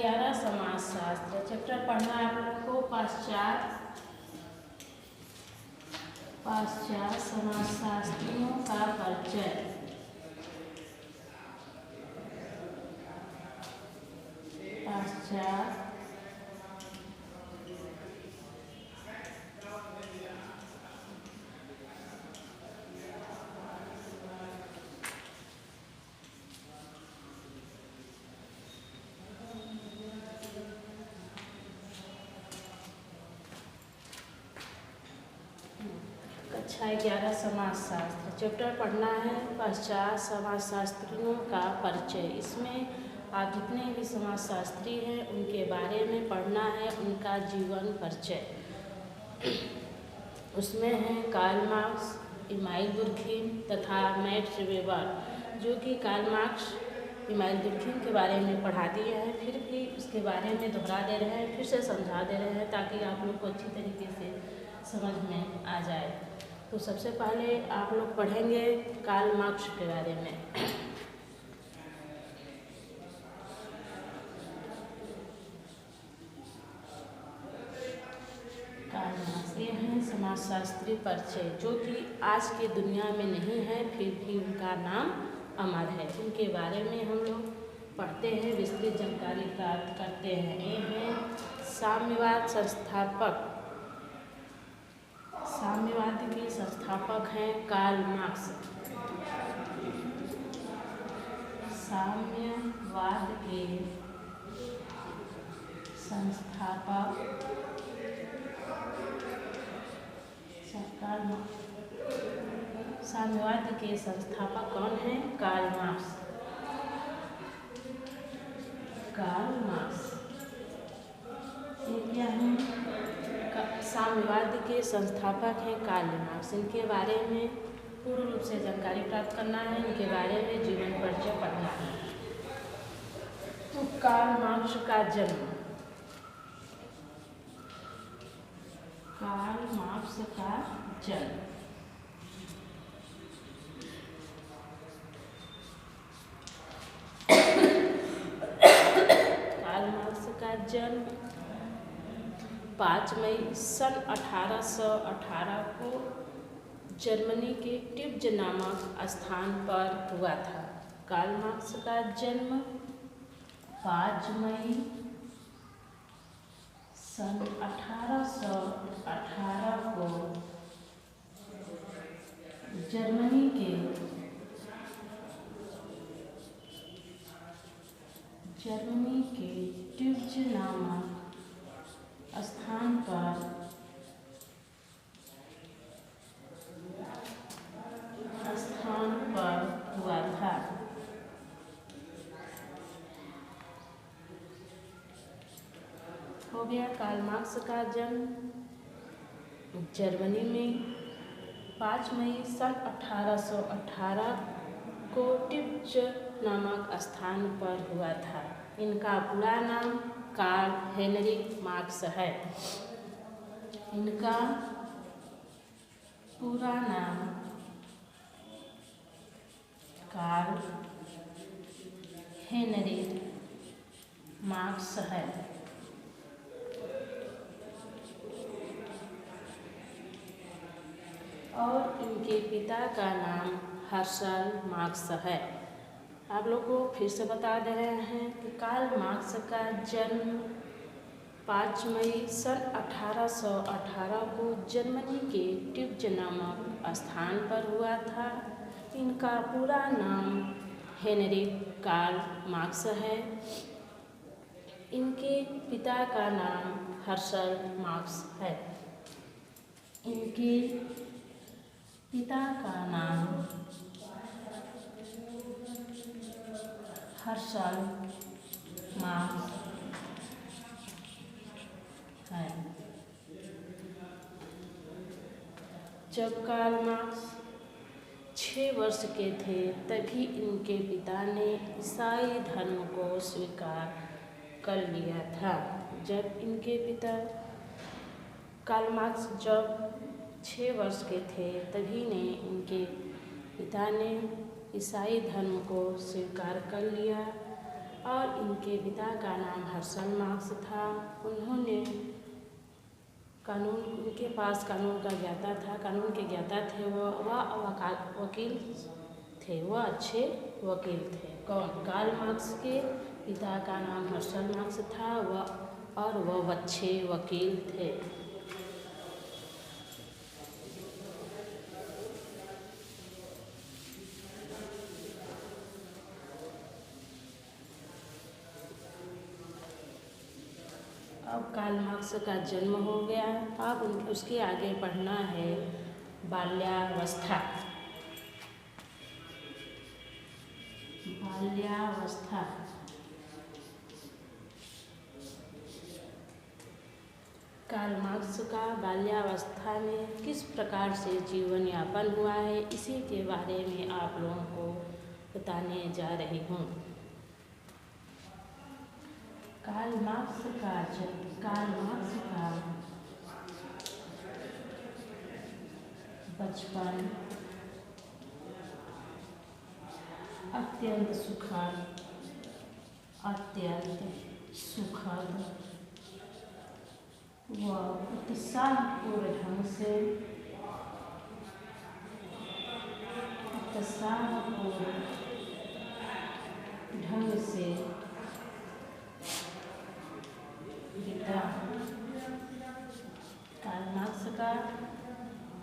11 समाजशास्त्र चैप्टर पढ़ना है आप लोगों को पाश्चात्य समाजशास्त्रियों का परिचय। पाश्चात्य कक्षा 11 समाजशास्त्र चैप्टर पढ़ना है पाश्चात्य समाजशास्त्रियों का परिचय। इसमें आप जितने भी समाजशास्त्री हैं उनके बारे में पढ़ना है, उनका जीवन परिचय। उसमें हैं कार्ल मार्क्स, इमानुएल दुर्खिम तथा मैक्स वेबर, जो कि कार्ल मार्क्स इमानुएल दुर्खिम के बारे में पढ़ा दिए हैं, फिर भी उसके बारे में दोहरा दे रहे हैं, फिर से समझा दे रहे हैं ताकि आप लोग को अच्छी तरीके से समझ में आ जाए। तो सबसे पहले आप लोग पढ़ेंगे कार्ल मार्क्स के बारे में। कार्ल मार्क्स ये हैं समाजशास्त्री परिचय, जो कि आज की दुनिया में नहीं है, फिर भी उनका नाम अमर है। उनके बारे में हम लोग पढ़ते हैं, विस्तृत जानकारी प्राप्त करते हैं। ये हैं साम्यवाद संस्थापक, साम्यवाद के संस्थापक हैं कार्ल मार्क्स। साम्यवाद के संस्थापक साम्यवाद के संस्थापक कौन हैं? Karl Marx. कार्ल मार्क्स ये क्या हैं? साम्यवाद के संस्थापक हैं कार्ल मार्क्स। इनके बारे में पूर्ण रूप से जानकारी प्राप्त करना है, इनके बारे में जीवन परिचय पढ़ना है। तो कार्ल मार्क्स का जन्म, कार्ल मार्क्स का जन्म कार्ल मार्क्स का जन्म 5 मई सन 1818 को जर्मनी के टिब्ज नामक स्थान पर हुआ था। कार्ल मार्क्स का जन्म 5 मई सन 1818 को जर्मनी के टिब्ज नामक स्थान पर हुआ था। हो गया कार्ल मार्क्स का जन्म जर्मनी में 5 मई सन 1818 को टिब्ज नामक स्थान पर हुआ था। इनका पूरा नाम कार्ल हेनरिक मार्क्स है। इनका पूरा नाम कार्ल हेनरिक मार्क्स है। और इनके पिता का नाम हर्शल मार्क्स है। आप लोग को फिर से बता दे रहे हैं कि कार्ल मार्क्स का जन्म 5 मई सन 1818 को जर्मनी के टिब्ज नामक स्थान पर हुआ था। इनका पूरा नाम हेनरिक कार्ल मार्क्स है। इनके पिता का नाम हर्शल मार्क्स है। इनके पिता का नाम हर्शल मार्क्स है। जब कार्ल मार्क्स 6 वर्ष के थे तभी इनके पिता ने ईसाई धर्म को स्वीकार कर लिया था। जब इनके पिता कार्ल मार्क्स जब 6 वर्ष के थे तभी ने इनके पिता ने ईसाई धर्म को स्वीकार कर लिया और इनके पिता का नाम हर्शल मार्क्स था। उन्होंने कानून, उनके पास कानून का ज्ञाता था, कानून के ज्ञाता थे। वह वकील थे, वह अच्छे वकील थे। कौन? कार्ल मार्क्स के पिता का नाम हर्शल मार्क्स था और वह अच्छे वकील थे। अब कार्ल मार्क्स का जन्म हो गया। अब उसके आगे पढ़ना है बाल्यावस्था। बाल्यावस्था कार्ल मार्क्स का बाल्यावस्था में किस प्रकार से जीवन यापन हुआ है, इसी के बारे में आप लोगों को बताने जा रही हूँ। कार्ल मार्क्स का बचपन अत्यंत सुखद व उत्साहपूर्ण ढंग से बीता। कार्ल मार्क्स का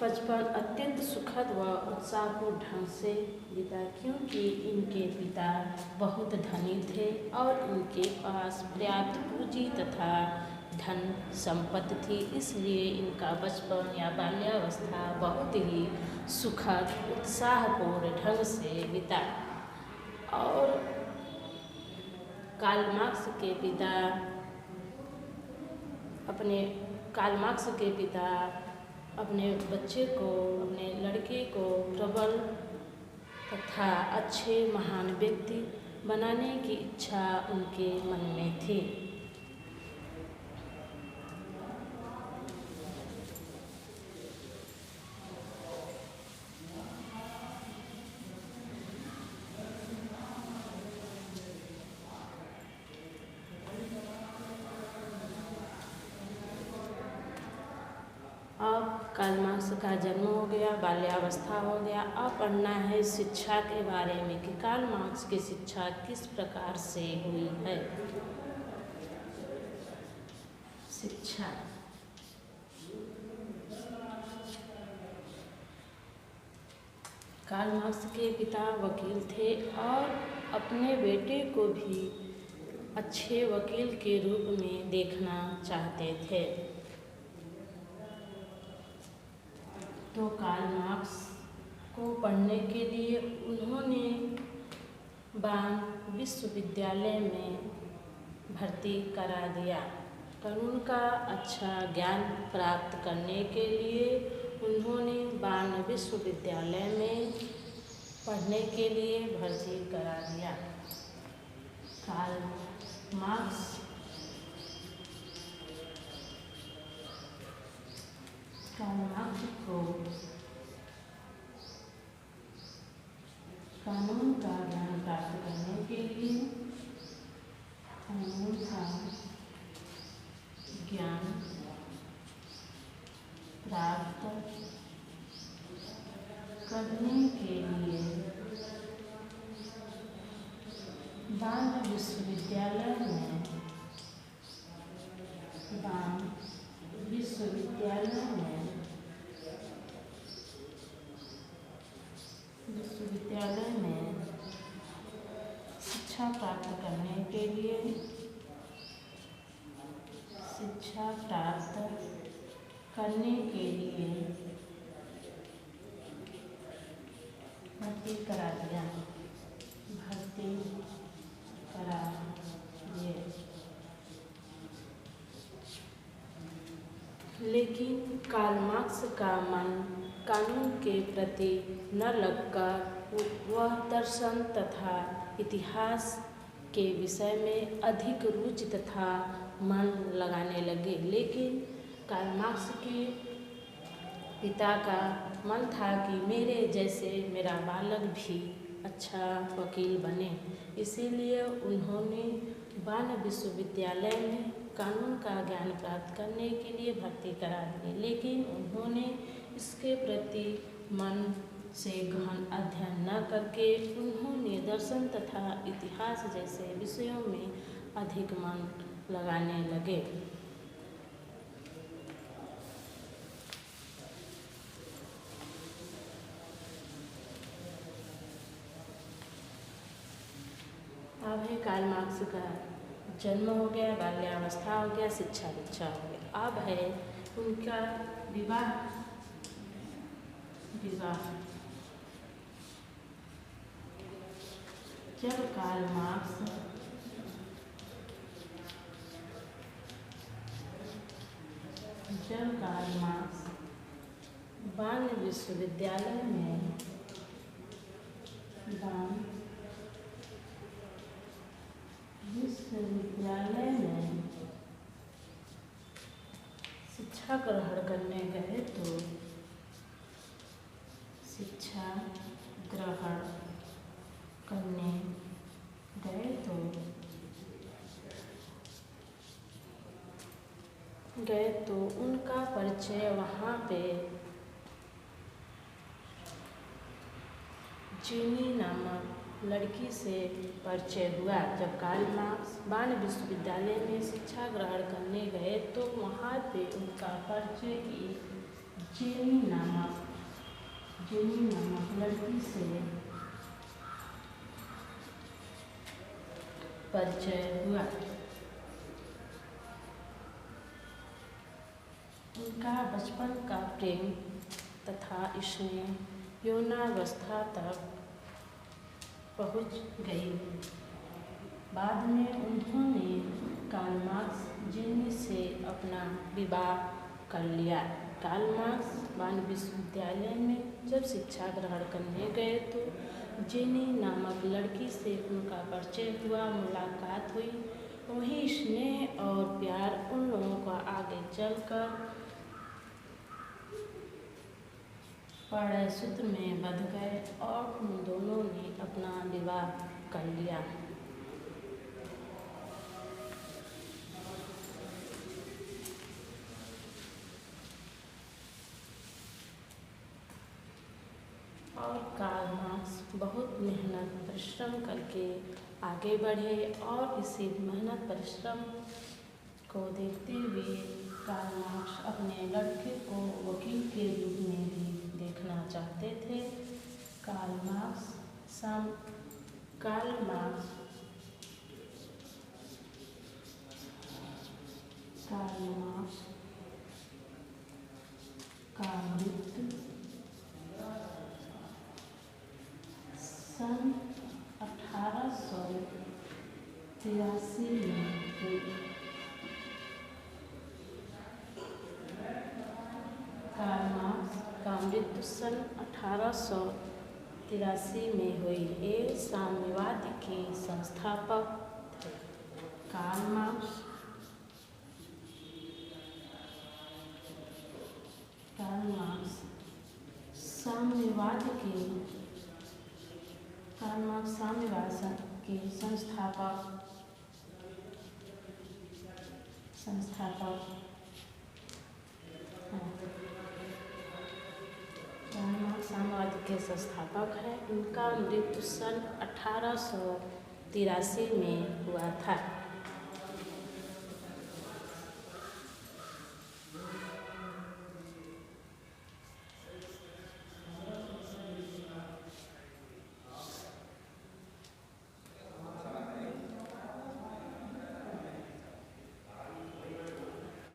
बचपन अत्यंत सुखद व उत्साहपूर्ण ढंग से बीता, क्योंकि इनके पिता बहुत धनी थे और इनके पास पर्याप्त पूंजी तथा धन संपत्ति थी। इसलिए इनका बचपन या बाल्यावस्था बहुत ही सुखद उत्साहपूर्ण ढंग से बीता। और कार्ल मार्क्स के पिता अपने बच्चे को, अपने लड़के को प्रबल तथा अच्छे महान व्यक्ति बनाने की इच्छा उनके मन में थी। अब कार्ल मार्क्स का जन्म हो गया, बाल्यावस्था हो गया। अब पढ़ना है शिक्षा के बारे में कि कार्ल मार्क्स की शिक्षा किस प्रकार से हुई है। शिक्षा कार्ल मार्क्स के पिता वकील थे और अपने बेटे को भी अच्छे वकील के रूप में देखना चाहते थे। तो कार्ल मार्क्स को पढ़ने के लिए उन्होंने बान विश्वविद्यालय में भर्ती करा दिया। कानून का अच्छा ज्ञान प्राप्त करने के लिए उन्होंने बान विश्वविद्यालय में पढ़ने के लिए भर्ती करा दिया। कार्ल मार्क्स को कानून का ज्ञान प्राप्त करने के लिए कानून का ज्ञान प्राप्त करने के लिए बान विश्वविद्यालय में शिक्षा प्राप्त करने के लिए भर्ती करा दिए। लेकिन कार्ल मार्क्स का मन कानून के प्रति न लगकर वह दर्शन तथा इतिहास के विषय में अधिक रुचि तथा मन लगाने लगे। लेकिन कार्ल मार्क्स के पिता का मन था कि मेरे जैसे मेरा बालक भी अच्छा वकील बने। इसीलिए उन्होंने बान विश्वविद्यालय में कानून का ज्ञान प्राप्त करने के लिए भर्ती करा दी, लेकिन उन्होंने इसके प्रति मन से गहन अध्ययन न करके उन्होंने दर्शन तथा इतिहास जैसे विषयों में अधिक मन लगाने लगे। अब है कार्ल मार्क्स का जन्म हो गया, बाल्यावस्था हो गया, शिक्षा दीक्षा हो गया। अब है उनका विवाह। जब कार्ल मार्क्स बान विश्वविद्यालय में शिक्षा ग्रहण करने गए तो उनका परिचय वहाँ पे जेनी नामक लड़की से परिचय हुआ। जब कार्ल मार्क्स बान विश्वविद्यालय में शिक्षा ग्रहण करने गए तो वहाँ पे उनका परिचय एक जेनी नामक लड़की से परिचय हुआ। उनका बचपन का प्रेम तथा स्नेह यौनावस्था तक पहुँच गई। बाद में उन्होंने कार्ल मार्क्स जेनी से अपना विवाह कर लिया। कार्ल मार्क्स बान विश्वविद्यालय में जब शिक्षा ग्रहण करने गए तो जेनी नामक लड़की से उनका परिचय हुआ, मुलाकात हुई। वही स्नेह और प्यार उन लोगों का आगे चलकर प्रणय सूत्र में बंध गए और उन दोनों ने अपना विवाह कर लिया। और कार्ल मार्क्स बहुत मेहनत परिश्रम करके आगे बढ़े और इसी मेहनत परिश्रम को देखते हुए कार्ल मार्क्स अपने लड़के को वकील के रूप में भी देखना चाहते थे। कार्ल मार्क्स का मृत्यु सन 1883 में हुई। कार्ल मार्क्स का मृत्यु सन 1883 में हुई। ये साम्यवाद के संस्थापक थे। कार्ल मार्क्स साम्यवाद के संस्थापक साम्यवाद के संस्थापक हैं। उनका मृत्यु सन 1883 में हुआ था।